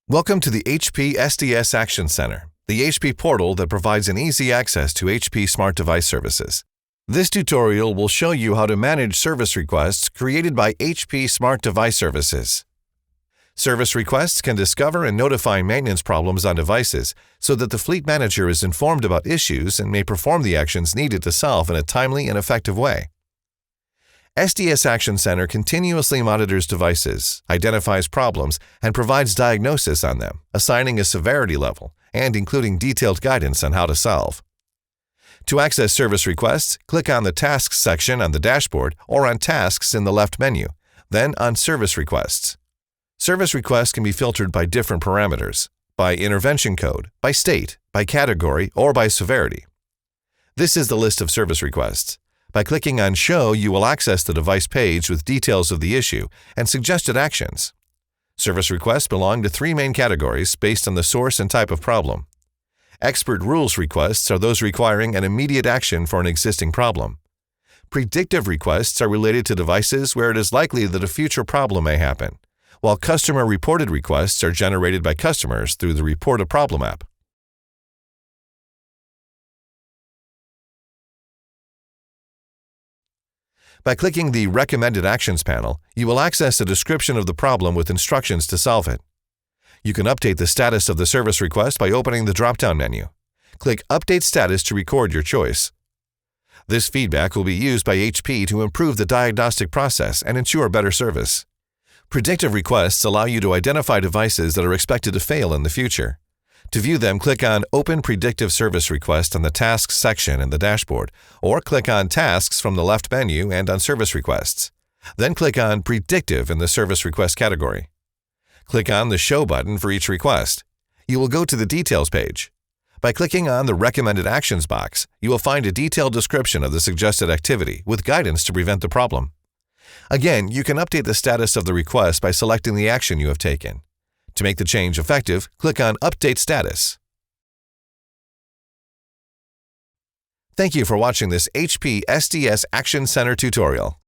Welcome to the HP SDS Action Center, the HP portal that provides an easy access to HP smart device services. This tutorial will show you how to manage service requests created by HP smart device services. Service requests can discover and notify maintenance problems on devices so that the fleet manager is informed about issues and may perform the actions needed to solve in a timely and effective way. SDS Action Center continuously monitors devices, identifies problems, and provides diagnosis on them, assigning a severity level and including detailed guidance on how to solve. To access service requests, click on the Tasks section on the dashboard or on Tasks in the left menu, then on Service Requests. Service requests can be filtered by different parameters, by intervention code, by state, by category, or by severity. This is the list of service requests. By clicking on Show, you will access the device page with details of the issue and suggested actions. Service requests belong to three main categories based on the source and type of problem. Expert rules requests are those requiring an immediate action for an existing problem. Predictive requests are related to devices where it is likely that a future problem may happen, while customer-reported requests are generated by customers through the Report a Problem app. By clicking the Recommended Actions panel, you will access a description of the problem with instructions to solve it. You can update the status of the service request by opening the drop-down menu. Click Update Status to record your choice. This feedback will be used by HP to improve the diagnostic process and ensure better service. Predictive requests allow you to identify devices that are expected to fail in the future. To view them, click on Open Predictive Service Request on the Tasks section in the dashboard, or click on Tasks from the left menu and on Service Requests. Then click on Predictive in the Service Request category. Click on the Show button for each request. You will go to the Details page. By clicking on the Recommended Actions box, you will find a detailed description of the suggested activity with guidance to prevent the problem. Again, you can update the status of the request by selecting the action you have taken. To make the change effective, click on Update Status. Thank you for watching this HP SDS Action Center tutorial.